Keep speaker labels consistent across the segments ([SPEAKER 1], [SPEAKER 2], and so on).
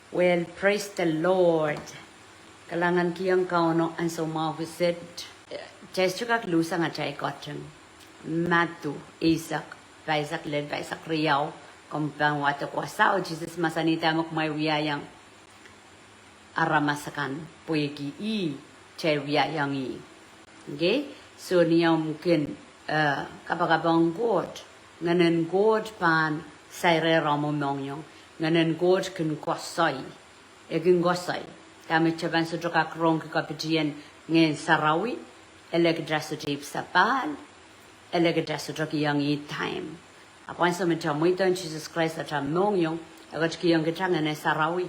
[SPEAKER 1] Well, praise the Lord. Kalangan kiyang kauno ang sumawisit. Just kak lusang at ay koteng. Matu, Isaac, Isaac led by Isaac Riyaw. Kumpang wata ko sao, Jesus masanita mo kumay wiyayang aramasakan. Puegi i, chay wiyayang i. Okay? So niya mungkin kapagabang God. Nganan God pan sayre ramo mongyong. Nganan God kin kossay. Egin kossay. Kami chaban sa troka krong kapitian ngayon sarawi. Elegdras sa jeep sa pahn. Elegdras sa troka yang i time. Apan sa mga chamuitan Jesus Christ at mongyong. Agat kiyang kitang ngayon sarawi.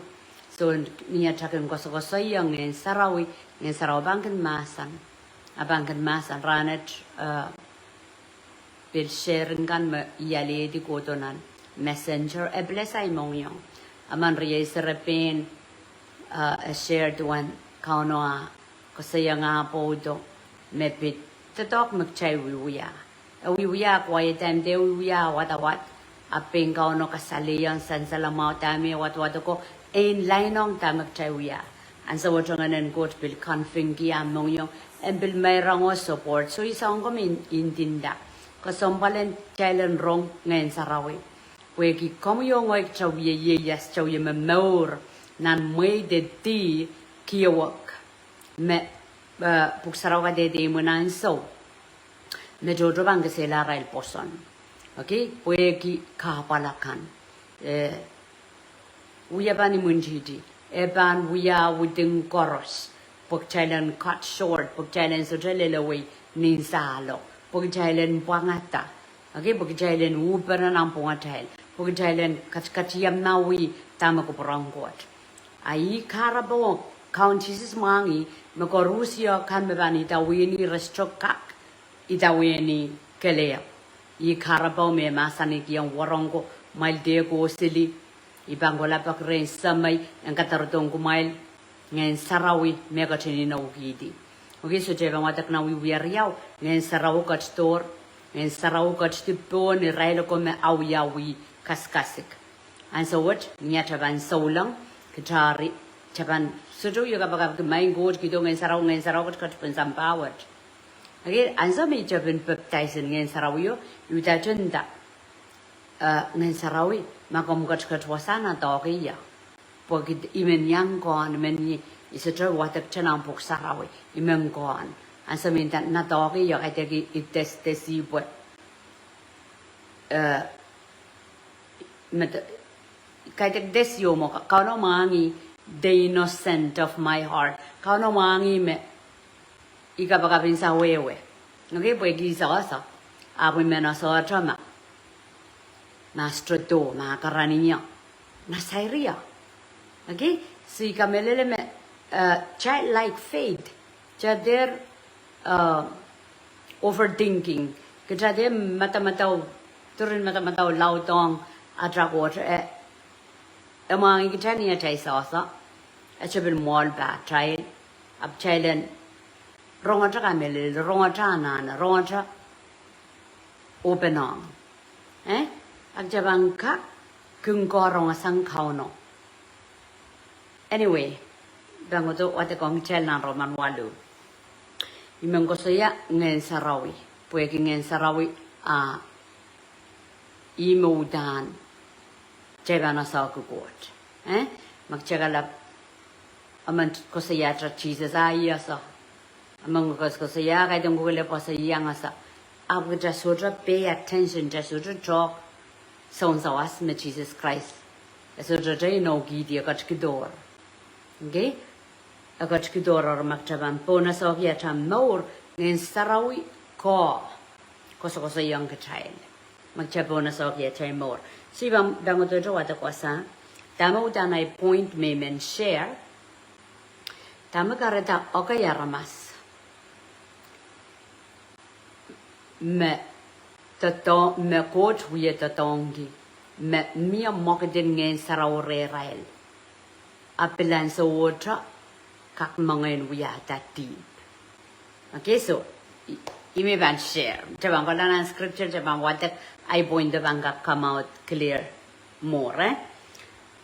[SPEAKER 1] So niya chakin kossay yang ngayon sarawi. Ngayon sarawi bangkan masan. Abangkan masan ranet bil sharing kan ma iyali di kotonan. Messenger bless ay mongyong aman riya serepin shared one kauno kasi nga po do mepit tatok magchay wiya kwa time de wiya what aping kauno kasaliyan san salamao tami what ko in linong ta magchay wiya and so what nganen got bil confing kia mongyong and bil mayrango support so isang ko min intinda kasompalen chailen rong ngayon sarawi Wegi kom yo ngoy chaw ye yes chaw ye memor nan mwe de ti kiawak me puksarawa de munan so me jojo bang se la rail poson okay wegi ka palakan uya bani munjidi eban uya within chorus puk chailen cut short puk chailen so lelewe nin salo puk chailen pangata okay puk chailen upera nam pongatel Pag Thailand katiyam nawi tama ko perangkuat. Ai karabo counties mangi mako Rusia kan mebani tawini restokak itawini kelea. I karabo me masani kiyang warongko mail de ko sili ibangola pak ren samay ang katarutong kumail ngayon sarawi mega chinina ukidi. Okay so jeba matak na wiwiariyaw ngayon saraw kat store ngayon saraw kat tipo ni railo ko me awyawi kaskasik. And so what? Niya chaban saulang kitari chaban sudo yoga bagab main god kido ngayon saraw kat sampawat. Okay, and so may chaban baptized ngayon saraw yo yuda junda ngayon sarawi makom kat wasana tokiya. Pag imen yang kon men isa tra watak chanang pok sarawi imen kon. And so may na tokiya ay tagi itestesi what kaya desyo mo kauno mangi the innocent of my heart kauno mangi me ikabagabin sa wewe okay pwede sa apoy mena sa trama master do makarani niya nasairia okay si kamelele me childlike faith jader overthinking kaya matamataw turin matamataw lautong Atra water among Italian taisa, a chibin wall bat child, up child Ronga Camel, Ronga Chana, Ronga open on. Akjabanka Kungoronga San Kauno. Anyway, Bangoto what the Gong Chelna Roman Walu. Imangosoya Nen Sarawi, Pueking in Sarawi Imodan. Jebana sa kugot. Magchagalap amang kosayatra Jesus ayasa. Amang kosaya kay dong gule pa sa iyang asa. Abu jasudra pay attention jasudra draw sons of us me Jesus Christ. Jasudra jay no gidi agat kidor. Okay? Agat kidor or magchaban pona sa yata more ngin sarawi ko. Kosayang child. Magchabona sa yata more. Si bang dango to wata kwasa tama utanay point memen share tama kareta okay ramas me tato me coach wiye tatongi me mia mokdin ngen sarawre rail apelan sa water kak mangen wiya tati okay so ime ban share jabang ko lang scripture jabang wata I point the banga come out clear more.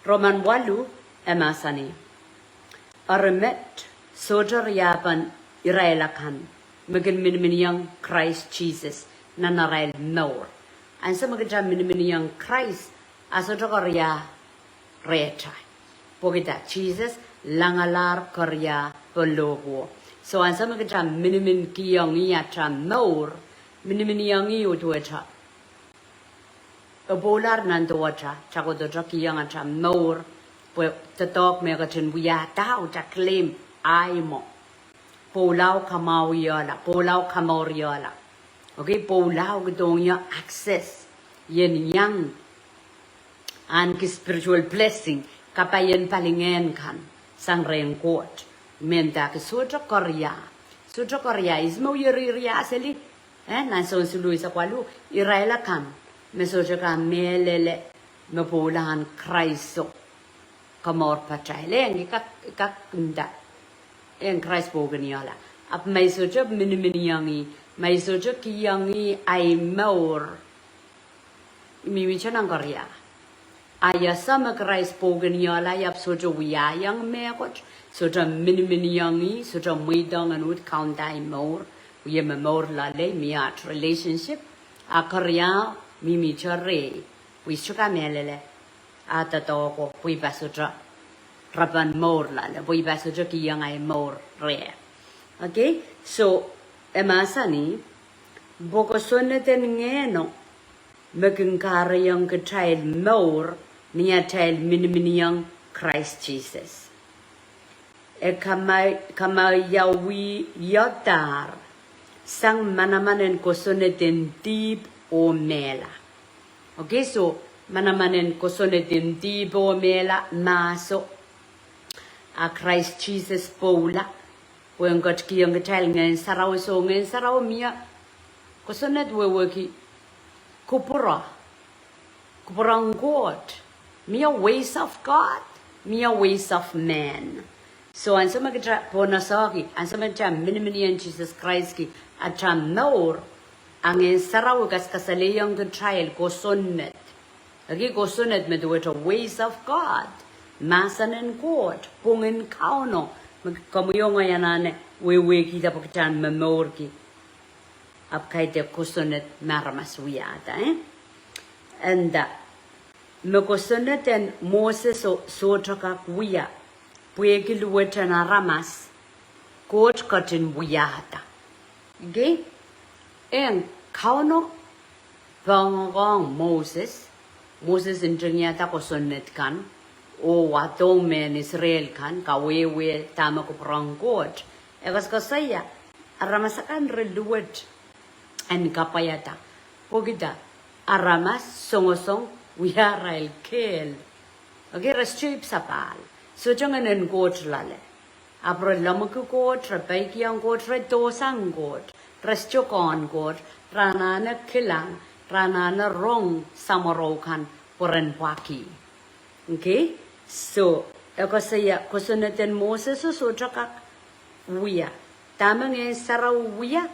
[SPEAKER 1] Roman walu emasani. Aramet sojar yaban irailakan. Magan miniminieng Christ Jesus nanarail nor. And some of the miniminieng Christ as a jogoria reta. Pogita Jesus langalar korea belogo. So and some of the minimin kiyongi atram nor. Miniminiengi utueta. A bolar nandocha, chagodoja kiyang atram nor. The dog megatin we are down to claim aimo. Polau kamauyola, polau kamoriola. Okay, polau gdonya access. Yen yang. And spiritual blessing. Kapayen palingen kan. Sang rain court. Menta ke sutra korea. Sutra korea is mo yiriria aseli. Nanson sulu isa kwalu. Iraela kan. Mesoja kan melele. Mepolan Christo. Kamor pachai lengi kak nda en Christ boganiola ap mai soja miniminiengi mai soja kiyangi ai more mi chanang korea aya sama Christ boganiola yap soja wiya yang mekot soja miniminiengi soja muidang and would count ai more we am more la le miat relationship a korea mi chare we suka melele ata toko pui basoja raban more la pui basoja ki yang ai more re. Okay, so emasani boko soneten ngeno making kare yang ke child more niya child miniminiang Christ Jesus e kamay yawi yodar sang manamanen kossoned deep o mehla. Okay, so manamanen kossoned deep o mehla maso a Christ Jesus pola when got kiyang child ngayon saraw miya kossoned weweki kupurang God miya ways of God miya ways of man. So an sama kita ponasaki an sama jam miniminieng Jesus Christ ki acham naur angin saraw kasaleyang the trial kossoned. Agi kossoned med with ways of God. Masanen God pungin kauno kamuyong ayanane wewe kita pakitan memorki ap kaite kossoned marmas wiata and me kossoned en Moses so taka wiya pueki luweta na ramas God katin wiyata. Okay, en kauno bangong Moses engineer kossoned kan o watong men Israel kan kawewe tama ko prang God egas ko saya aramasakan reluwet en kapayata pogida aramas songosong wiarail kel. Okay, restrip sapal so jangan en God lale apro lamuku God rebaiki ang God redosang God restokon God ranana kilang ranana rong samarokan poren waki. Okay, so ako saya kossoned Moses so chakak wiya tamang saraw wiya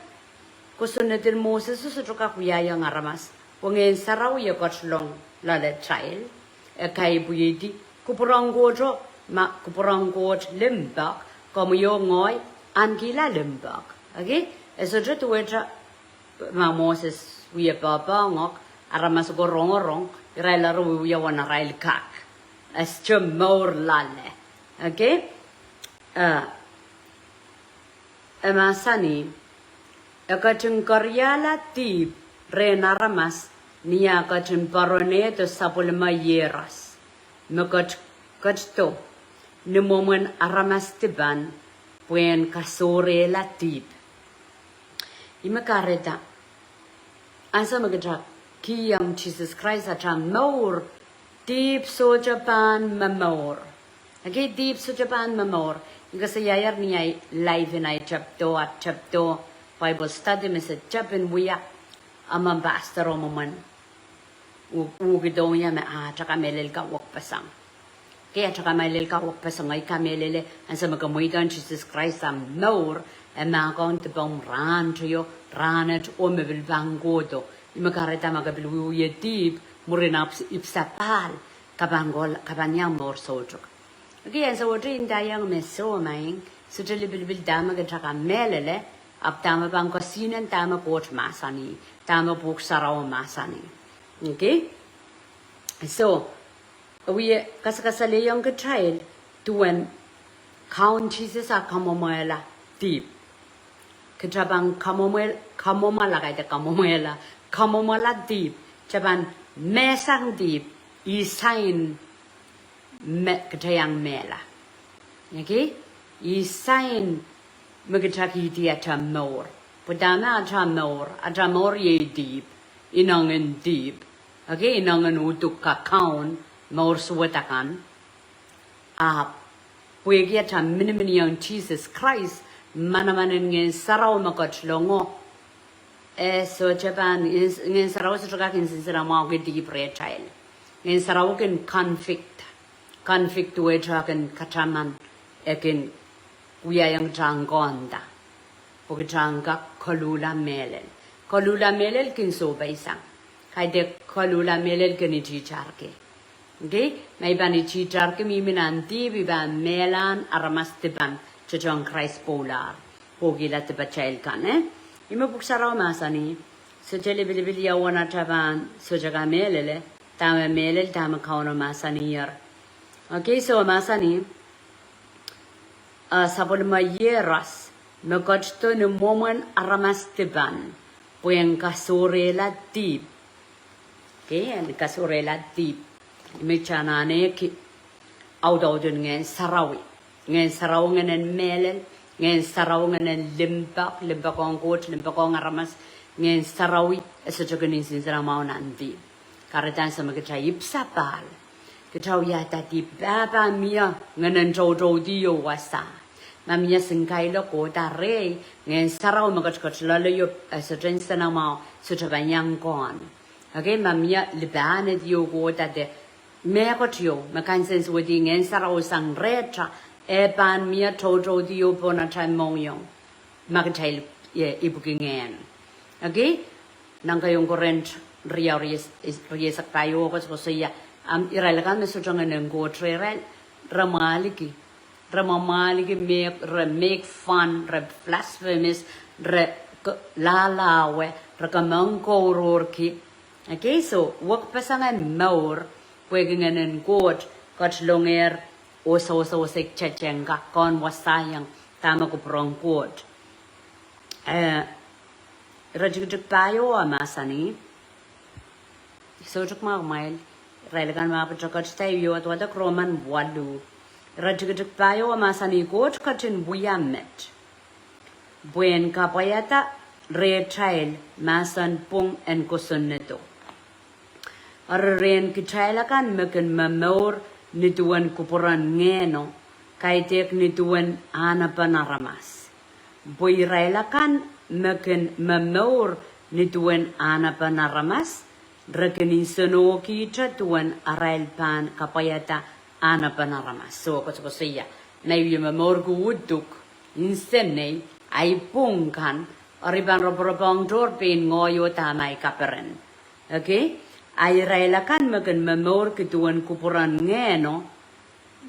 [SPEAKER 1] kossoned Moses so chakak wiya yang aramas wong saraw ya kotlong lale child kay buyedi kupurang gojo ma kupurang goj lembak kamuyo ngoy angila lembak. Okay, so just weta ma Moses wiya baba ngok aramas go rong iraila ro wiya wana rail kak as more lale. Okay, emasani akatun koryala tip renaramas niya akatun parone to sapulma yeras mekat katto nemomen aramas tiban puen kasore la tip imakareta asa magata kiyam Jesus Christ atam more deep so Japan mamor. Okay, deep so Japan mamor. Because yayar niya live in chapter Bible study message Japan wiya amang pastor o man ugidong ya me chaka melel ka wak pasang. Kaya chaka melel ka wak pasang ay kamelele ang sa magamuigan Jesus Christ am more and makon te bong ran tuyo ranet o mebil bangodo. Imakareta magabilu ye deep Murinap ipsapal kabanyang mor sojuk. okay and so in dayang meso maing so tele bil dama ke thaka melele ab dama bang kossoned dama coach masani dama book sarao masani okay so we kasakasale young child to an count Jesus a kamomela deep Ketrabang kamomala kaya kamomala deep Japan mesang deep isain ketayang mehla okay isain megetaki dia chamor Pudana chamor ye deep inangan deep okay inangan utuk count more suwatakan puegia cham miniminieng Jesus Christ manaman ngen sarau makot longo so Japan is ngen sarau suka kin sisira mau ke di pre child ngen sarau kin conflict we dragon kataman ekin kuya yang janggonda pogjanga kolula melel kin so baisang kaide kolula melel kin ji charke okay may bani ji charke mi minanti biban melan aramas tiban Jong Christ polar pogila te bachail kan imo buksaraw masani so jele bilibili yawana taban so jaga melele tama melel tama kauno masani yer okay so masani sabol mayeras megotto no moment aramas tiban pueng kasorela deep okay and kasorela deep ime chanane ki audodun ngen sarawi ngen sarau ngenen melel ngen sarau ngenen limba kong aramas ngen sarawi eso jogenin sinsara mau nanti karatan sama kita ipsapal kita ya tadi baba mia ngenen jojo dio wasa mamia singkai lo ko tare ngen sarau magot lalu yo eso jensana mau so jabanyang kon okay mamia libane dio ko tade me ko tio makan sense wedi ngen sarau sang retra Eban mia tojo dio bona time mongyong magatil ye ibukingen okay nangkayong korent riyak tayo ko saya iralagan meso jangan go trerel ramaliki make fun blasphemous lalawe rakamangko rorki okay so wak pasangan maur pwegingen god longer oso sek chechenga kon wasayang tama ko prongkot rajigjuk tayo amasani so juk mail relegan ma pachakat tayo at wada kroman walu rajigjuk tayo amasani kot katin buyamet buen kapayata re child masan pung en kossoned arren kitailakan meken mamor nituan kupuran ngeno kaitek nituan anapan aramas boirailakan meken mamor nituan anapan aramas rekening sono kita tuan arailpan kapayata anapan aramas so ko saya nayu mamor ku uduk insenne ai pungkan ariban robong dorpen ngoyo tamai kaperen okay ay railakan magan mamor kituan kupuran ngeno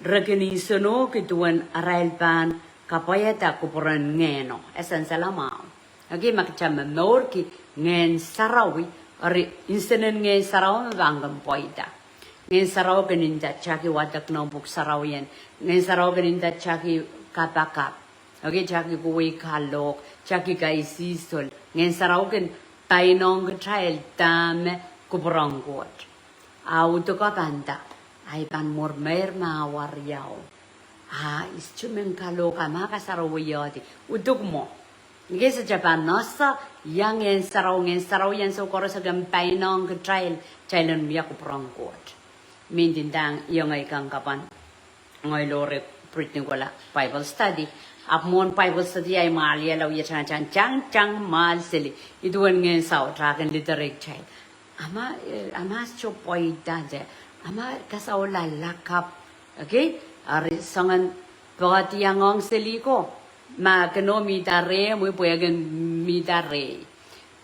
[SPEAKER 1] rekening sono kituan arailpan kapayata kupuran ngeno esan salamao okay makcha mamor ki ngen sarawi ari insenen ngen saraw mabangam poida ngen saraw keninda chaki wadak nombuk sarawian ngen saraw keninda chaki kapakap okay chaki kuwi kalok chaki kaisisol ngen saraw ken tainong child tame kubranggot auto ka banda ay pan mormer mawar yaw istumen kalo ka makasarawyati udug mo ngesa Japan nasa yang en saraw yan so koro sa gampay nong child miya kubranggot mindindang yung ay kang kapan ngoy lore pretty wala Bible study apmon Bible study ay malia law ya chang mal sili iduan ngen saw dragon literate child ama chopoy dade ama kasaw lalakap okay ari sangan pagati angong seliko magno mitare mo puegan mitare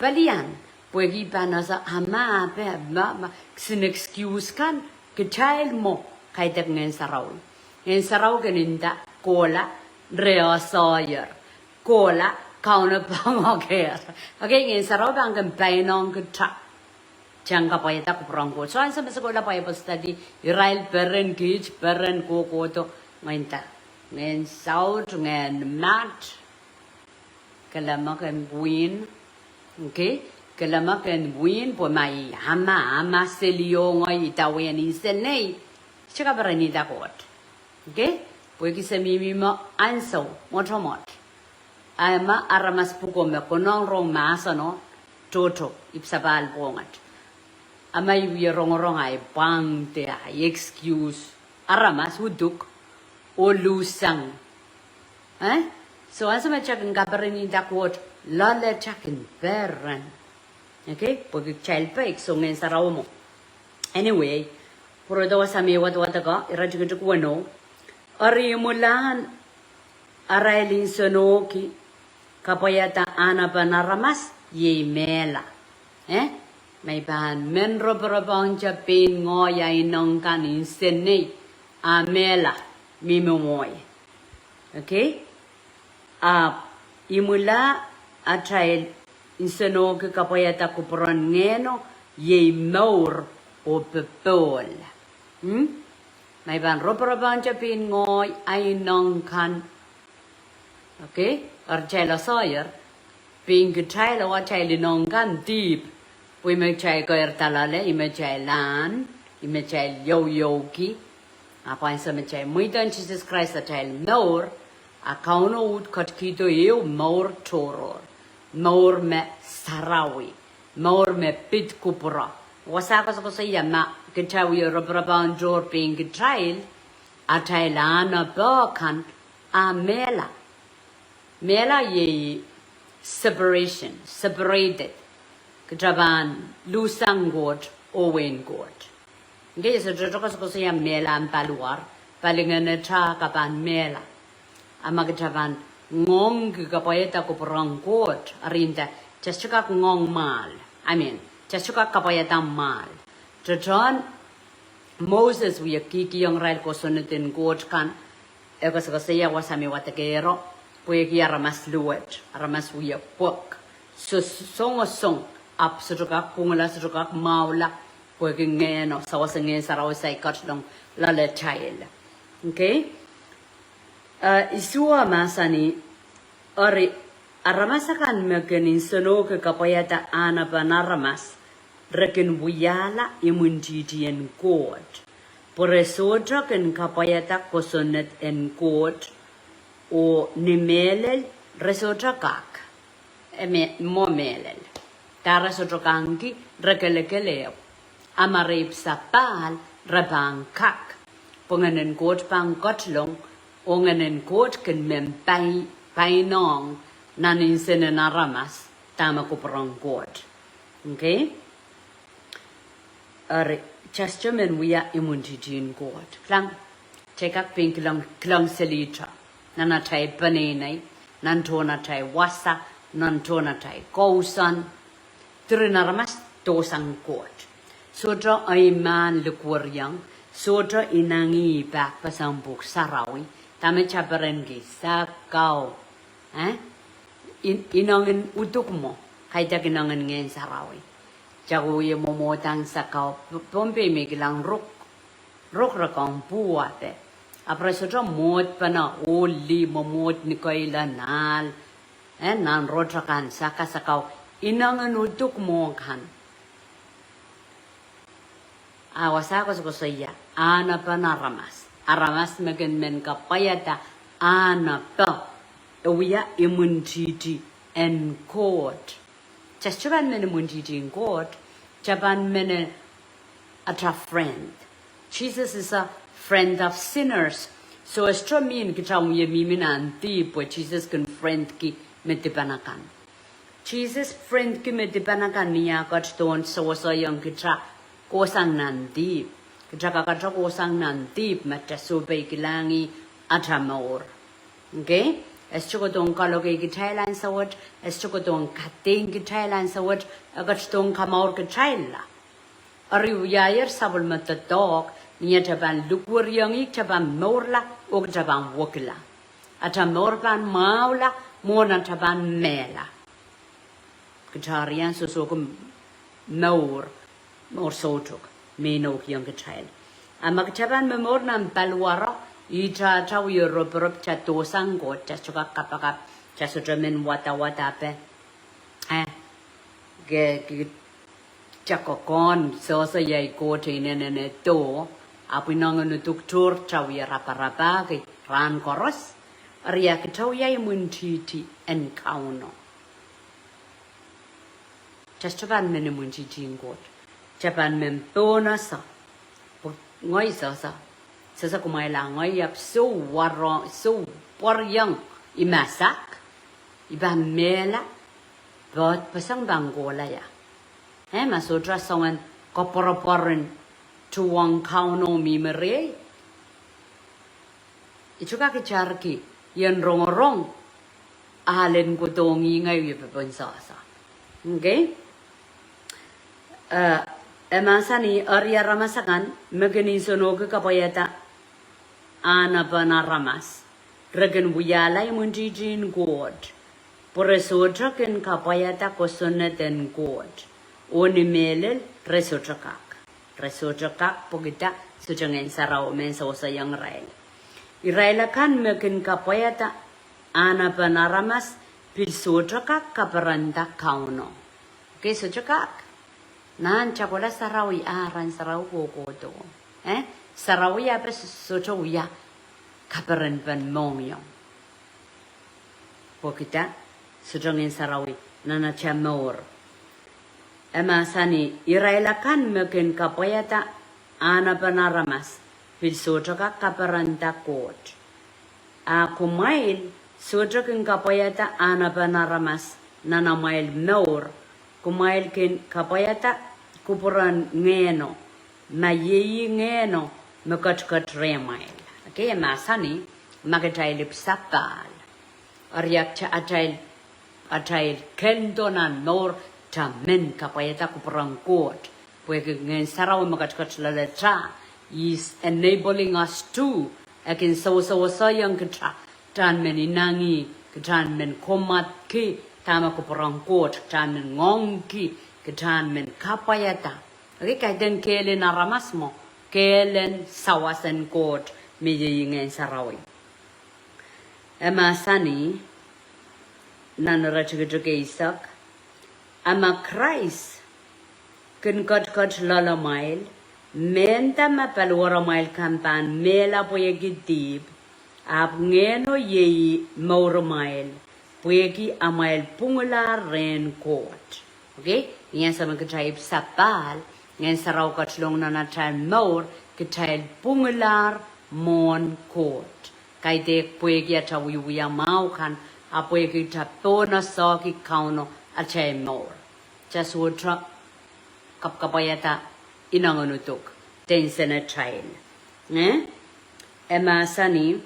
[SPEAKER 1] palian puegi panasa ama pe ma sin excuse kan ke child mo kay ngen saraw ngin sarau keninda kola reo sawyer kola kauna pangoker okay ngin sarau bang kan painong kita jangan kapaya tak perang ko so ansa sekolah Bible study Israel beren gij beren ko to nginta ngin saut ngin mat kalamakan buin okay kalamakan buin po mai hama selio ngai tawen iselnei chika berani dakot okay po kisa mihmi mo anso motomot ama aramas puko me konong rong masano toto ipsabal bongat ama wi rong ai bang te ai excuse aramas huduk o lusang so asa ma chakin gaberani dakot lale chakin beran okay po child pek so ngen saraw mo anyway puro daw sa mi wat ka irajig ko no ari mulan arailin sonoki kapayata ana panaramas ye mehla may ban men robrabang japin ngoya inong kanin senei a mehla mimomoy okay imula atrail insonoki kapayata kupron ngeno ye maur o pepol may ban robrabang japin ngoy ay nong kan okay or chela sawyer ping chela wa chela nong kan deep we may chai ko talale ime chai lan ime chai yoki apa insa me chai muitan Jesus Christ a chai nor akauno ut katkito eu maur toror maur me sarawi maur me pit kupura wasaka so sa yama kitawi robraban jor ping child a chai lana bakan a mehla ye separated Kajaban lusang god owen god. Nge so joko so ya mehla paluar palingan cha kapan mehla. Ama kajaban ngong kapayata ko perang god arinda jastuka ngong mal. I mean jastuka kapayata mal. Jojon Moses we kiki yang rail kossoned in god kan eko so ya wasami watakero pueki aramas luet aramas we pok so song up sujuka kungla sujuka maula pueki ngeno sawasenge sarau sai katlong lale child okay isua masani ori aramasakan mekenin sono ke kapayata ana panaramas rekin buyala imunjitian god por eso ken kapayata kossoned en god o nimelel resotra kak mo melel tara sotrokanki rekelekeleo amarip sapal rabang kak ponganen kot pang kotlong onganen kot ken mem painong nanin senen aramas tama ko prong kot okay chastomen wiya imuntitin kot klang chekak pink klang selitra nana tai panenai nantona tai wasa nantona tai kossoned trinaramas tosang kot sotra ay man lukuryang sotra inangi pak pasambuk sarawi tame chaparengi sakau inangin utuk mo kaita kinangin ngen sarawi jago ye momotang sakau pompe migilang rok rakang puate apre sotra mot pana oli momot ni kaila nal nan rotrakan sakau inangan utuk mo kan awasako ko saya ana panaramas aramas megen men kapayata ana pa uya imuntiti en court chastuban men imuntiti in court japan men a friend Jesus is a friend of sinners so astromin kitang ye miminanti po Jesus can friend ki metipanakan Jesus friend ki metipanakan niya kat don so yang kita kosang nanti kita kakak kosang nanti mata sobe kilangi atamor okay es chuko dong kalau ke Thailand sawat es chuko dong kating ke Thailand sawat agat dong kamaur ke Thailand ari wiayer sabul mata dog Nia taban lukur yang ik taban morla og taban wokla. Ata morban maula mona taban mehla. Ketarian sosokum mor sotuk menok yang kecil. Amak taban memornam balwara ita tahu Europe cato sanggot casuka kapakap casujamin wata pe. Ge cakokon sosa yai kote nene to. Api nangan untuk tur tahu ya rapa ke ran koros. Ria tahu ya muntiti enkauno. Cacapan mene muntiti ngot. Capan mempona sa. Ngoi sa. Sasa kumai la ngoi yap so warong so poryang imasak. Iba mehla. Bot pasang banggola ya. Masudra songan koporoporin. Tuang kauno mimere. Itu kaki carki yang rong alen ko tongi ngai bepensa. Okay? Emasani area ramasakan megani sonoga kapayata ana bana ramas. Regen buyalai munjijin god. Poresotraken kapayata kossoned en god. Oni melel resotrakak. Resotrakak pogita sujangen sarau mensosa yang rail. Irailakan mekin kapayata ana panaramas pilsotrakak kaparanda kauno. Okay, sotrakak. Nan cakola sarawi aran sarau kokoto. Sarawi apa sotoya kaparan pan mongyong. Pogita sujangen sarawi nana chamor. Emasani irailakan mekin kapayata ana panaramas pilsotaka kaparanta kot. Kumail sotrakin kapayata ana panaramas nanamail meur. Kumail kin kapayata kupuran ngeno. Mayeyi ngeno mekatkat remail. Okay, emasani magatailip sapal. Ariak cha atail kendonan nor Tamen kapayata kuperang kot. Pwede ngayon saraw makatkat lalata is enabling us to akin sawa yang kita tan men inangi ketan men komat ki tama kuperang kot tan men ngong ki ketan men kapayata. Okay, kaitan kelen aramas mo kelen sawasan kot meje ngayon sarawi. Emasani nanarachigajaga isak. Ama Christ kan kat lalamail menta mapalwara mail kampan mehla poyegi dib ap ngeno yei mauramail poyegi amail pungula ren kot. Okay, yan sa magkatayip sapal ngayon saraw katlong na natan maur katayip pungular mon kot kay dek poyegi atawiwia maukan apoyegi tapona soki kauno atay maur. Casutra kapayata inanganutuk tensena child. Emasani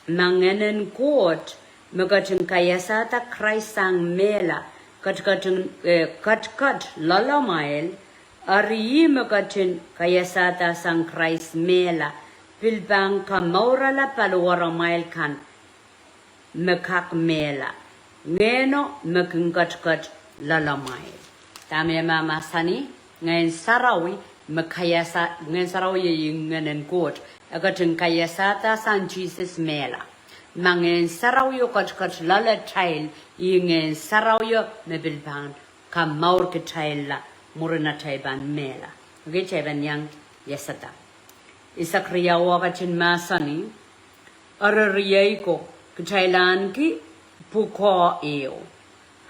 [SPEAKER 1] mangenen kot magating kayasata Christang mehla kat lalamail ari magating kayasata sang Christ mehla pilbang kamaurala palwaramail kan mekak mehla ngeno mekingkat lalamail. Tama mama sani ngayon sarawi makayasa ngayon sarawi yung ngayon kot agating kayasata san Jesus mehla. Ngayon sarawi kat lalatil yung ngayon sarawi mebilbang kamaur kitail la murina taiban mehla. Okay, taiban yang yasata. Isakriyawa kachin masani arariyay ko kitailan ki puko eo.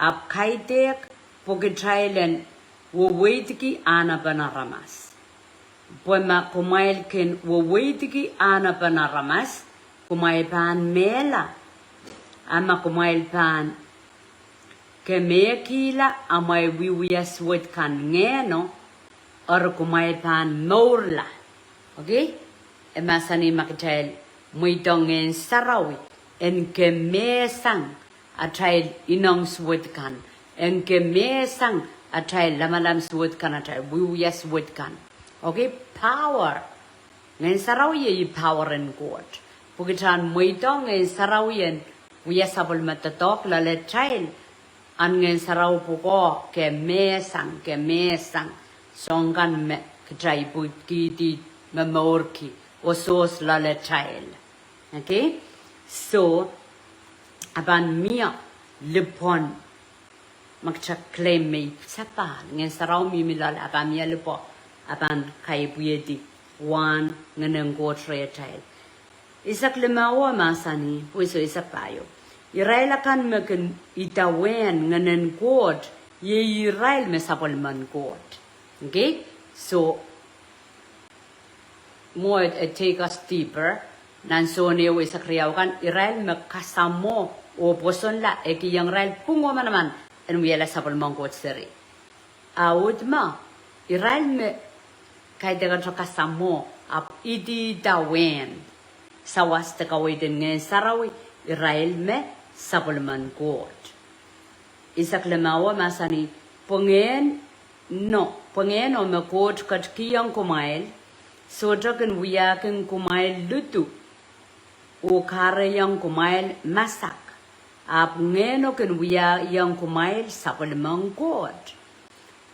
[SPEAKER 1] Ap kaitek pogitailen wawetiki ana panaramas. Pwema kumail ken wawetiki ana panaramas kumail pan mehla. Ama kumail pan kemekila amay wiwiyas wet kan ngeno or kumail pan morla. Okay? Emasani makitail muidongen sarawi en kemesang atay inong suwet kan. En kemesang atay lamalam suwet kan atay wiwiyas suwet kan. Okay? Power ngen sarau ye power and god pugitan moitong ngen sarau yen wiya sabol matatok la le child an ngen sarau puko ke mesang songan me kjai buki di memorki osos la le child okay so aban mia lepon makcha claim me sapa ngen sarau mi milal aban mia lepo aban kai buyedi one ngen go tre child isak lemawa masani puiso isak payo Israel kan meken itawen ngen god ye Israel me sapol man god okay so more it take us deeper nan so ne we sakriaw kan Israel me kasamo o poson la e ki yang Israel pungo manaman en we la sapol man god seri audma Israel me kai de kan kasamo ap idi dawen sawas te kawai den ngen sarawi Israel me sapol man god isak lemawa masani pengen o me god kat kiyang kumail so dragon wiya ken kumail lutu o kare yang kumail masak ap ngeno ken wiya yang kumail sapol man god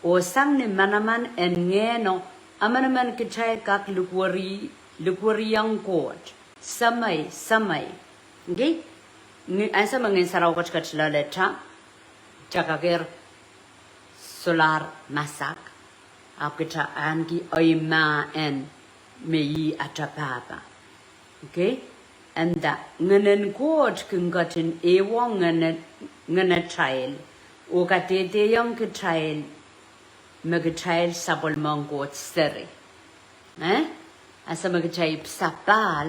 [SPEAKER 1] o sang ne manaman en ngeno amanaman kichay kak lukwari yang god samay okay asa mangin saraw kach la letra chakager solar masak apkita anki oima en meyi atapapa okay and that ngenen god kungatin ewo ngene child o katete yang ke child mag-child sabol manggot seri asa mag-child sapal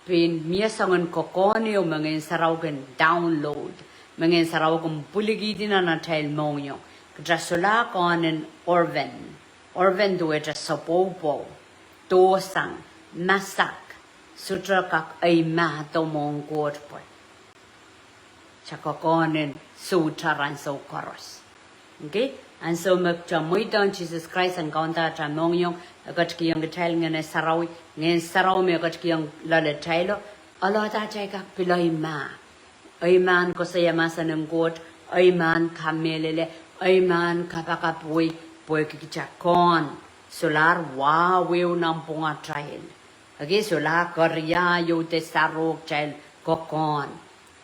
[SPEAKER 1] pin mia sangon kokoni o mangin sarawagan download mangin sarawagan buligi din na child monyo kadrasula konen orven do it sopopo tosang masak sutra kak ay ma to monggot po chakakonen sutaran so koros okay and so magchamoy don Jesus Christ and konta chamongyo agat kiyang child ngene sarawi ngen saraw me agat kiyang lale chilo ala ta chay kak piloy ma ay man ko sa yamasa ng god ay man kamelele ay man kapakapoy poy kikichakon solar wawew ng punga child okay solar korea yo te sarok child kokon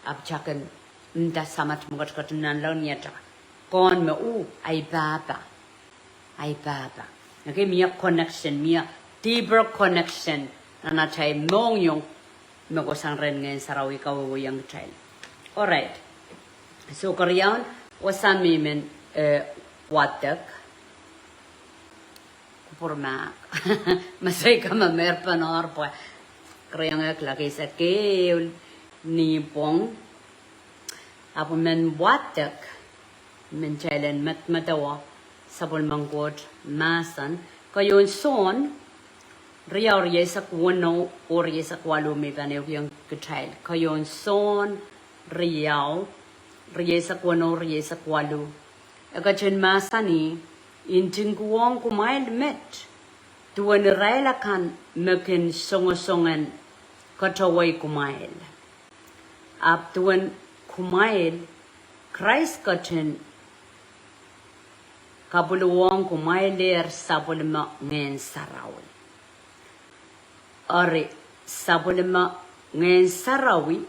[SPEAKER 1] abchakan nda samat mugat katunan law niya ta kon me ay baba okay mia connection mia deeper connection na chay mong yung mako sang ren ngayon sarawi kawo yung child alright so korean wasami men watak kupurma masay ka mamer panor po korean lagi sa keul nipong apo men watak men chailen matawa sabol manggot masan kayon son riyaw sa kuno or sa kwalo me banew yung child kayon son riyaw sa kuno sa kwalo agachin masani inting kuwang kumail met tuwan rayla kan mekin songan kataway kumail ap tuwan kumail Christ kachin kabuluwang kumailer sabulma ngayon sarawi. Ori sabulma ngayon sarawi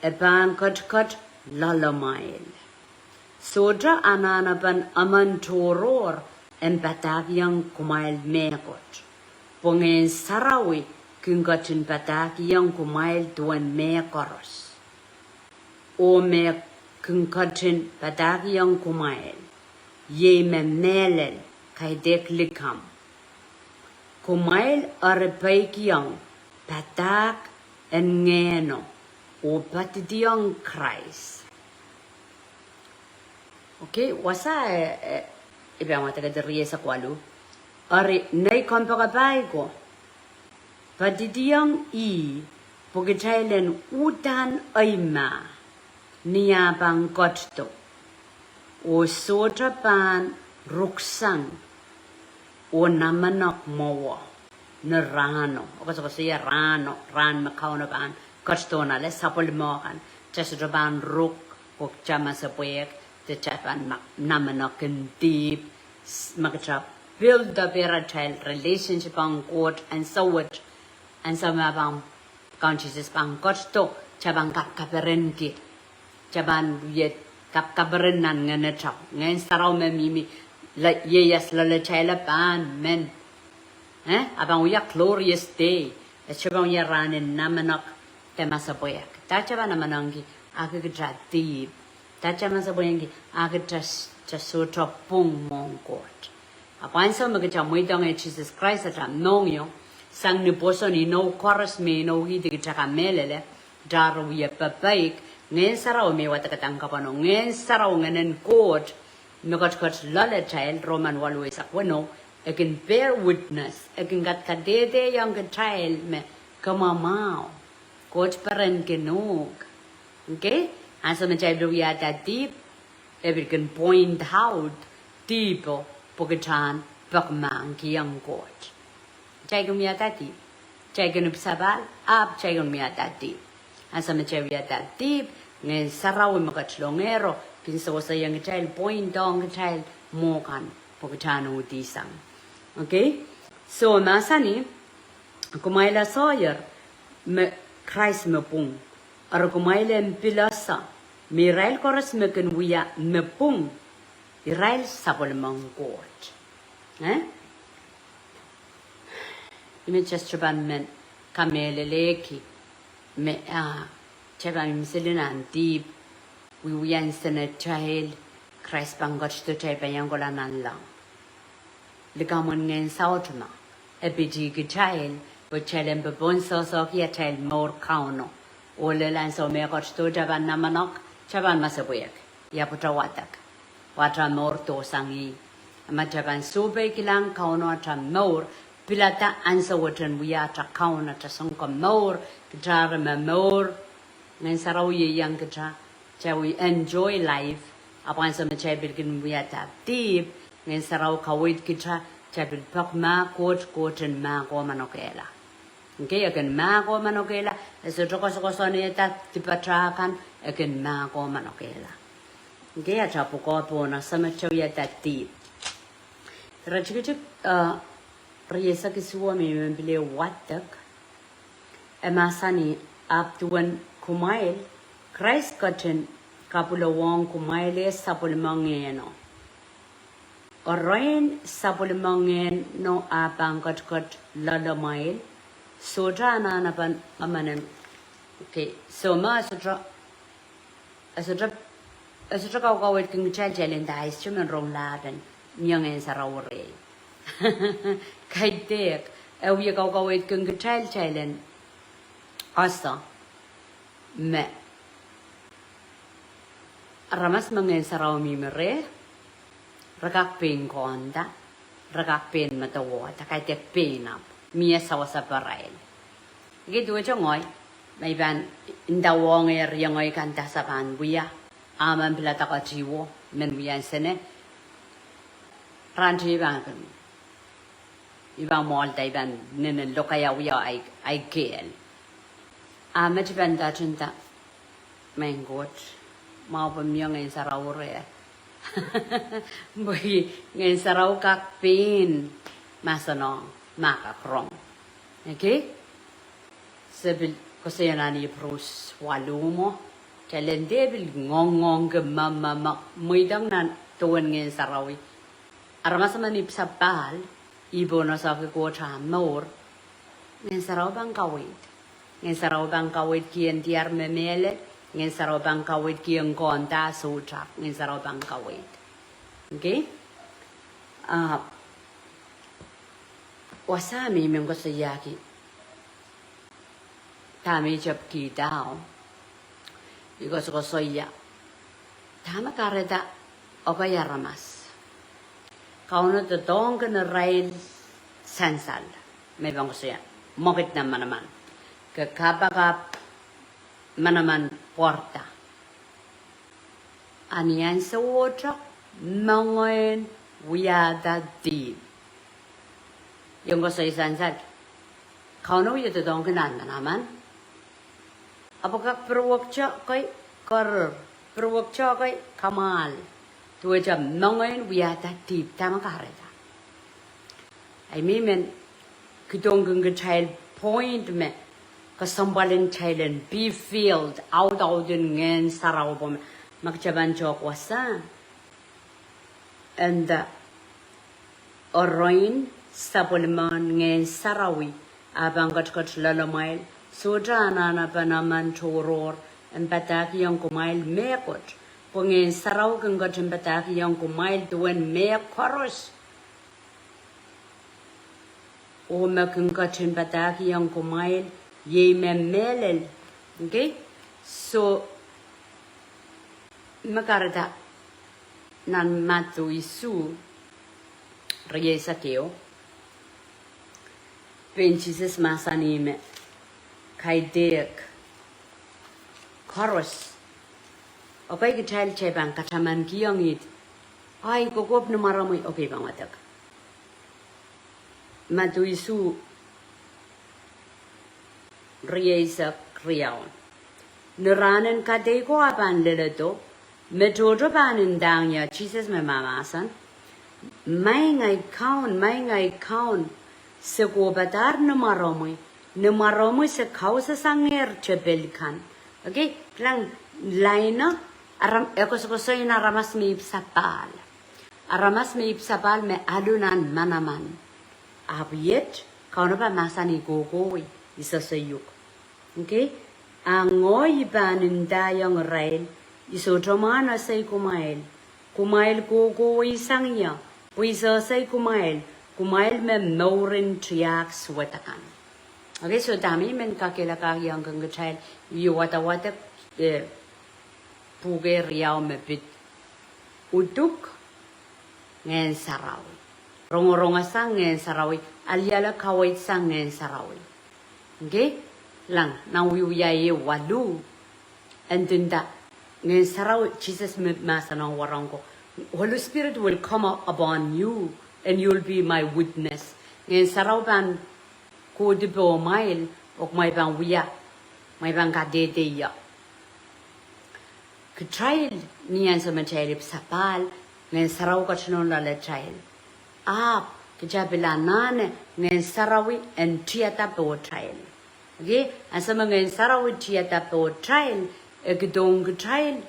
[SPEAKER 1] eban kat lalamayil. Sodra ananaban aman toror empatagyang kumail mekot. Pungayon sarawi kungkatin patagyang kumail tuwan mekoros. O mek kungkatin patagyang kumail. Ye memelel kay deklikam. Kumail arapaykyang patak en ngeno o patidiyang Christ. Okay, wasa ibang mataga dariya sa kwalo. Ari nay kompakabay ko. Patidiyang pagkachailen utan ay ma niyabang kotto. O sotra pan ruksang o namanak mawa ne rano o cosa sia rano ran ma kauna ban kostona le sapol mokan just ban ruk o chama sa poek te chapan namanakin deep magacha build the better child relationship on God and so what and so ma bang conscious bang kosto chabang kap kaperenki chaban yet kap kaberenan ngene chap ngen sarau me mimi la yes la le chaila ban men abang uya glorious day chabang ya ran in namanak te masaboyak ta chaban namanangi agagja deep ta chama saboyangi agagja so pung mong God Apan sa magacha moitong Jesus Christ at nong yo sang ni poso ni no chorus me no hidi kita melele daro ya papaik ngen sarau me watakatang kapano ngen sarau ngenen God megot lale child Roman walwe sakwano again bear witness again gat kadede young child me kamamao God parent kenog okay asa me child we are that deep every can point out deep Pogatan, Bakman, Kiang God. Jagumia daddy. Jagun Sabal, up Jagumia daddy. And some cherry at that deep, then Sarah Magat Longero, Pinso was a young child, point down child, Mokan, Pogatan with this son. Okay? So Masani, Kumaila Sawyer, Christ Mepung, or Kumaila Pilasa, Mirail Chorus Mekan we are Mepung. Israel sabol mang God. Ime just chaban men kamele leki me chaban miselinan deep we yansen a child Christ bangot to type yangola nan lang. Ligamon ngen sautma a big child but child bebon so ya child more kauno. Ole lan so me got to chaban namanok chaban masabuyak yaputrawatak. Watra mor to sangi. Mataban sube kilang kauno atra mor. Pilata ansa watan wiyata kauna ta songka mor. Kitara ma mor. Ngan sarau ye yang kita. Cha we enjoy life. Apan sa machay bilkin wiyata deep. Ngan sarau kawit kita. Cha bilpak ma koten ma ko manokela. Okay, again ma ko manokela. Eso tokosokosoneta tipatrakan. Again ma ko manokela. Gaya chapu ko po na sama chawya tati. Rajik riesa kisuwa mi mbile watak. Emasani aptuan kumail. Christ cotton kapula wong kumaile sapulmangeno. Orain sapulmangen no apang kot lalamail. Soja ananapan amanan. Okay, so ma soja As a go with King Chachel in the ice chum and roll laden, young and Sarah. Kite deck, we go with King Chachel and Asa me Ramas Mangan Sarah Mimere, Ragak pain conda, Ragak pain matawa, Takate pain up, Mia Sawasa Parail. Get to a jongoy, my van in the wong air young I can tasapan, we are. Aman pilata ka jiwo men wiyan sene ranti bang ibang mall dai ban nene lokaya wiya ai gel amet ban da chunta mengot mau pemyang en sarau re bui ngen sarau kak pin masano maka krong okay sebil kosenani prus walumo Kailan debil ngong ke mama muidang nan tuan ngen sarawi. Aramas manip sa pal ibo na sa ko cha mor ngen saraw bang kawit. Ngen saraw bang kawit kian tiar memele ngen saraw bang kawit kian konta sutra ngen saraw bang kawit. Okay? Wasami meng ko sayaki. Tami jab ki dao. Because soya. Tama kareta okaya ramas. Kauno to tong kana rail sansal. May bang soya. Mokit na manaman. Kakapakap manaman porta. Aniyan sa water. Mangoyin wiyada deep. Yung ko soya sansal. Kauno ya tu dong kenan manaman. Apakah perwakca kai kar perwakca kai kamal. Tu jam nongain wiata tip tamakareta. I mean kidong gung child point me kasambalin child be filled out in ngen sarau bom magjaban jok wasa. And Orain sapulman ngen sarawi abang got lalamail sojana na panaman toror and batak yang kumail mekot pungen sarau kung got and batak yang kumail duen me koros o makung got and batak yang kumail ye me melel. Okay, so makarata nan matu isu Riesa keo penchises masanime kaidek koros opai ke child chebang kataman kiyangit ai kokop no maramoi okay bang watak matu isu riesa kriaon neranen kadeko apan leleto metodo panin dangya chises me mamasan Mai ngai kaun se ko batar numaromoy se kausa sanger chebelkan. Okay, lang laina aram ekosokosoy na aramas me ipsapal me alunan manaman. Abiyet kauna pa masani gogoy isa sayuk. Okay, angoy banin dayang rail isotomana say kumail gogoy sangya. Puisa say kumail me norin triak swetakan. Okay, so dami men kakila yang kang child you wata puge riau me bit uduk ngen sarawi. Rongoronga sang ngen sarawi aliala kawait sang ngen sarawi. Okay, lang na wiuyaye walu and dinda ngen sarawi Jesus me masanang warangko. Holy Spirit will come up upon you and you'll be my witness. Ngayon sarawan ko di po mail o may bang wiya, may bang kadedeya. Ka-child niyan sa machalip sapal, ngayon saraw ka sinon lala child. Kajabilanan ngayon sarawi and tiyata po child. Okay? Ang sa mga sarawi tiyata po child, ekidong ka-child,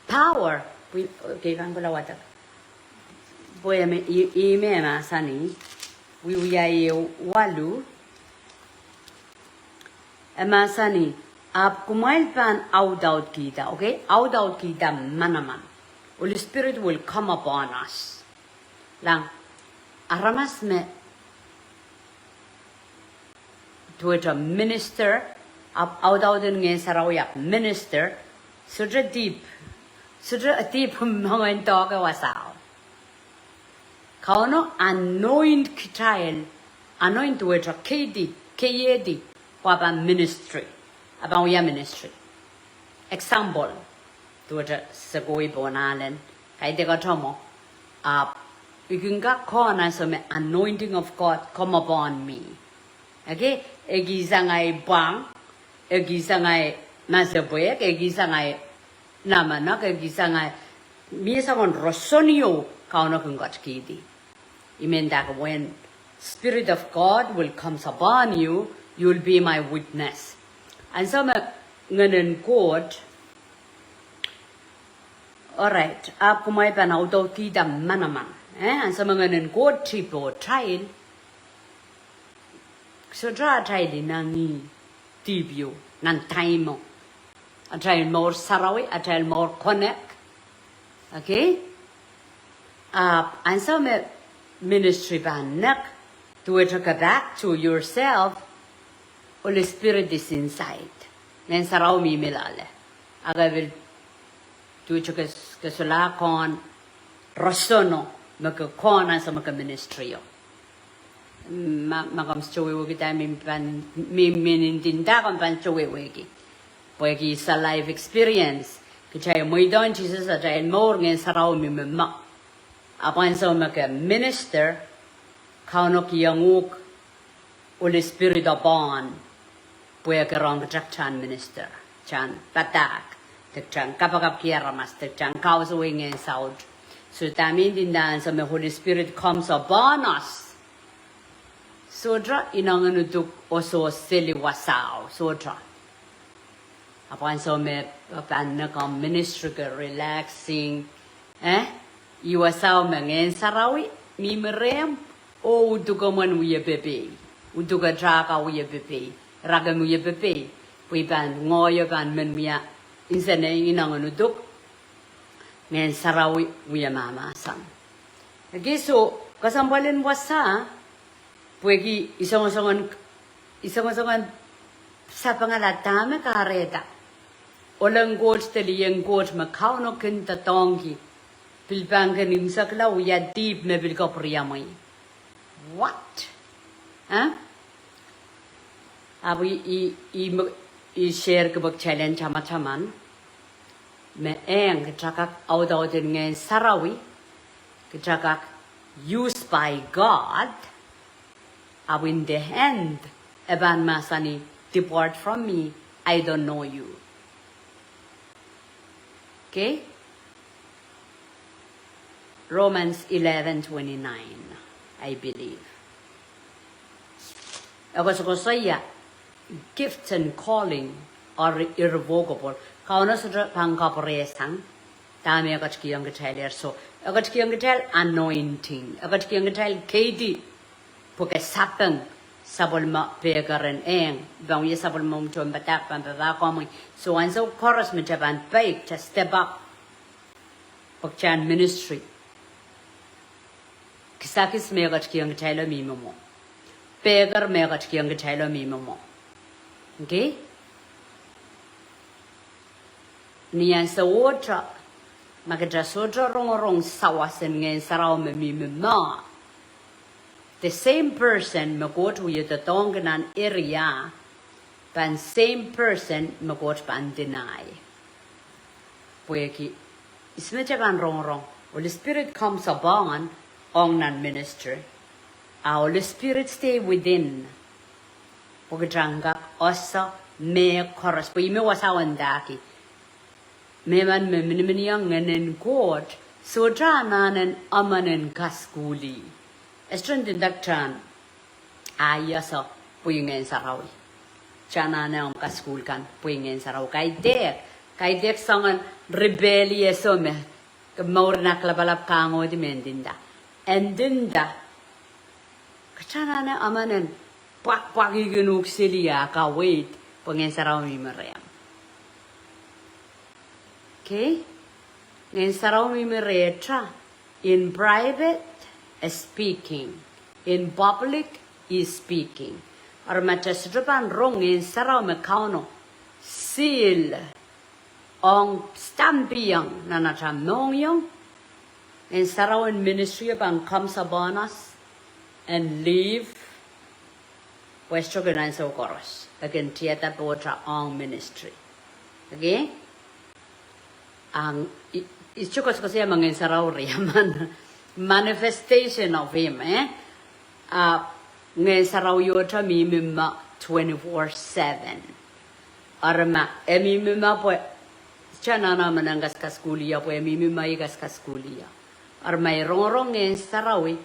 [SPEAKER 1] power. Okay, kan pala watak. Boy, ime masani. Wiuyaye walu. Masani. Ap kumail pan out kita, okay? Out kita manaman. Holy Spirit will come upon us. Lang. Aramas me. To it a minister. Out in ngayon sarawiyak. Minister. Such a deep. Sudah ati pemain toga wasau. Kau no anoint child, anoint with a kedi, waba ministry, about ya ministry. Example, to it a segoi bonalen, kai dega tomo, you can get corner some anointing of God come upon me. Okay, egizangai bang, egizangai masabuek, egizangai nama nak gisanga misangon rosonio kauna kungat kidi. It means that when Spirit of God will come upon you, you will be my witness. And so nganen God. Alright, ap kumay pa na udaw kita manaman. And so nganen God tipo child. So draw child nangi tibyo nan time mo. A child more sarawi, a child more connect. Okay? And so ministry banak to it back to yourself. Holy Spirit is inside. Nen saraw mi milale. Aga will to it kasulakon rosono magkakona sa ministry yo. Makamstowe wagi minintinda kan panstowe wagi. Pwede sa life experience. Kaya mo doon Jesus at ay more ngayon saraw mi mama. Apan sa minister, kau no kiyanguk Holy Spirit upon puya kerong kecak chan minister chan patak tek chan kapakap kiaramas tek chan kaus wing and south. So tamin din dan sa Holy Spirit comes upon us. Sodra inanganutuk oso sili wasaw sodra. Upon so me pan nakam ministry relaxing iwasaw mengen sarawi mi merem o utukaman wiya bebe utuka traka wiya bebe ragam wiya bebe pui pan ngoyo pan menmia insane inanganutuk ngen sarawi wiya mama sam. Okay, so kasambalin wasa puegi isong-isongan sa pangalatame kareta. Olang coach teliyang coach makau no kinta tongki. Pilpang kanim sakla uya deep me bilko priyamay. What? Huh? Abu i share kabag challenge chama-chaman. Me kitrakak out ngayon sarawi. Kitrakak used by God. Abu in the hand. Eban masani, depart from me. I don't know you. Okay? Romans 11:29, I believe. Ako saya, gifts and calling are irrevocable. Kauna sa pangkaparesang, dami ako chikiyang katalir. So, ako chikiyang katal anointing. Ako chikiyang katal kaiti. Porque sapang sabol ma pegaran bang ye sabol mo mchom batak pambaba komay. So and so chorus me jaban bake to step up pagchan ministry. Kisakis megat kiyang tailo mimo mo. Pegar megat kiyang tailo mimo mo. Okay? Niyan sa otra magja sotra rong sawasen ngayon saraw me mimo ma. The same person magot with the tonganan area, but same person magot pan deny. Pueki, ismejaban wrong. Holy Spirit comes upon nan minister. Our Holy Spirit stay within. Pogajanga osa me chorus. Pui me wasawan daki. Me man me miniminieng nganen God. So nanen amanen kaskuli. Estran din dakchan ayasa puingen sarawi. Chana na ang kaskul kan puingen saraw kay dek sangan rebellious me kamaur na klabalap kango di mendinda. Endinda kachana na amanen pak iginuk silia ka wait puingen saraw mi merem. Okay? Ngen saraw mi meretra in private speaking. In public is speaking. Or machasrupan wrong in saraw me kauno. Seal. Ong stampiyang nanacham nong yung. In saraw in ministry bang comes upon us. And leave. Westro ganan sa koros. Again, tiyata potra ong ministry. Okay? Ang ichukos ko siya mga saraw riyaman. Manifestation of him, Ngay saraw yota mimima 24/7. Arma, mimima po, chana na manangas kaskuliya po, mimima igas kaskuliya. Arma, rong ngay sarawi,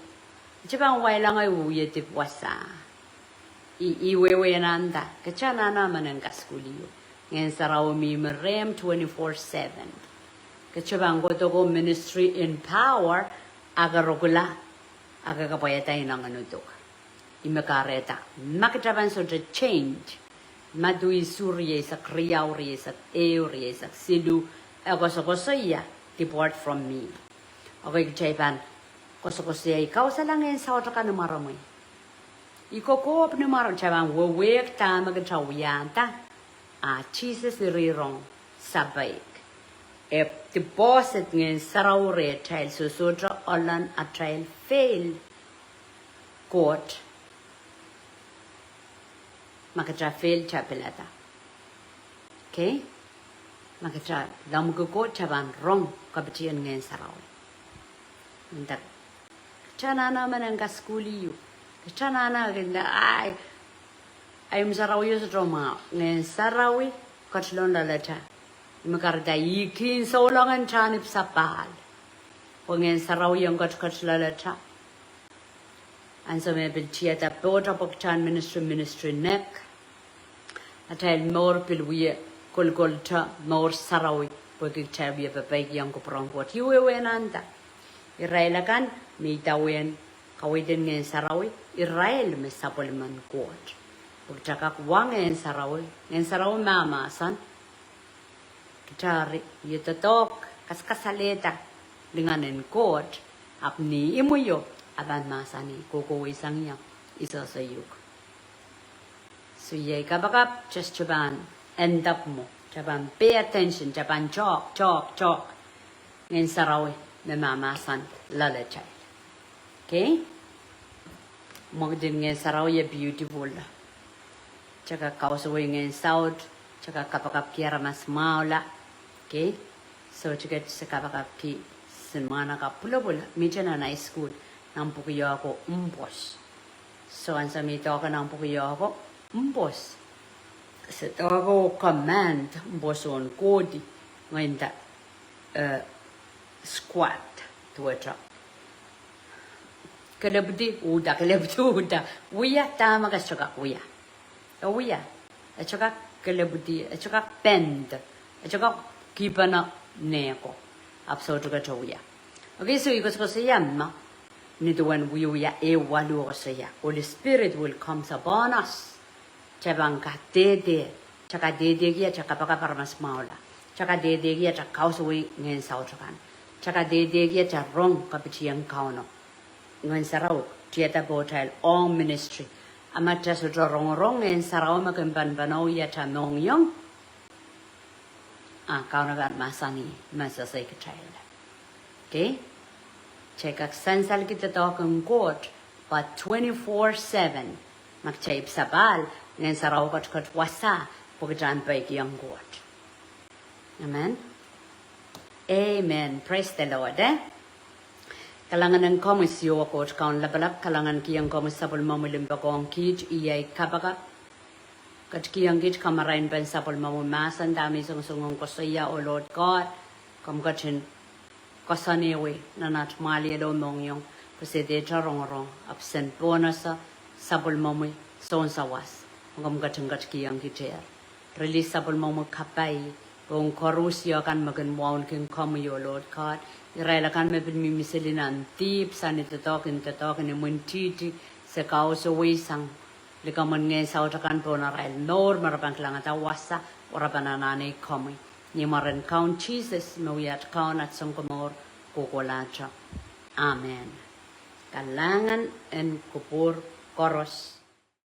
[SPEAKER 1] jibang wailang ay uye tipwasa. Iwewe nanda, kachana na manangas kuliyo. Ngay saraw mimirem 24/7. Kachabang go to go ministry in power, agarogula agagapayatay ng anudok imakareta makitaban so the change madui surye sa kriyauri sa euri sa silu agosokosaya depart from me okay kaiban kosokosaya ikaw sa lang sa otra ka numaramoy ikokop numaro chaban wewek ta magachawiyanta Jesus rirong sabay deposit ngin saraw re trial so sodra olan a trial fail court makatra fail chapelata. Okay? Makatra lamugo court chaban wrong kapitian ngin saraw. Ndak chana na man ang kaskuli yu. Chana na ganda ay ayum sarawi sa drama ngen sarawi katlon lalata makarda yikin solangan chanip sapal ngen sarawi yang katlalata and so maybe theater bota pokchan ministry neck atel more pilwiye kolkolta more sarawi pagig chabi babay yang ko prangkot yuwe nanda irailakan mitawen kawiden ngen sarawi Israel mesapolman kot pagchakak wang ngen sarawi mama san kitari yutatok kaskasaleta dengan en kot apni imuyo aban masani koko isang yang isa sayuk so ye kabakap just chaban end up mo chaban pay attention chaban chok ngen sarawi na mama san lalachay okay magdin ngen sarawi beautiful chaka kausaway ngen south chaka kapakap kiara mas maula okay so chaka sa kapakap ki semana ka pula meja na high school nampukiyo ako umbos so ansa mi toka nampukiyo ako umbos sa toka command umbos on kodi ngayon ta squat tuwacha kalabdi uda uya tama ka chaka uya at saka kalabdi at saka bend at saka kipana neko absorb ka uya okay so ikos ko sa yamma nito when we uya walu ko sa ya Holy Spirit will come upon us chabang ka dede chaka dede kia chaka paka paramas maula chaka dede kia chaka kausaway ngayon sa utrakan chaka dede kia chaka rong kapitiyang kauno ngayon sa raw tiyata botail all ministry amat sa rong ngayon sa raw makampan banaw ya cha nong yung kauno ka masani masasay ka child okay check sansal kita tokang court but 24/7 magchayip sabal ngayon sa raw kat wasa pagdaan pa ikiyang court amen praise the Lord kalangan ng komisyo ako kaun labalap kalangan kiyang komis sapol mamulimba ko ang kij iyay kabaka kat kiyang kij kamarain ban sapol mamumasan dami sungsungong ko sa iya o Lord God kamkachin kasanewe na natmali alo mong yung kasi de charong absent bonus sapol mamu son sawas kamkachin kat kiyang kijer release sapol mamu kapay kung korusyo kan magan wawn king komiyo Lord God Irailakan me bin mimisilinan tip sanit totokin ni muntiti sa kauso wisang likaman ngay sa utakan po na rail nor marapang klangata wasa orapan nanay komi ni maran count Jesus mawiyat count at sangkomor kukulacha amen kalangan en kupur koros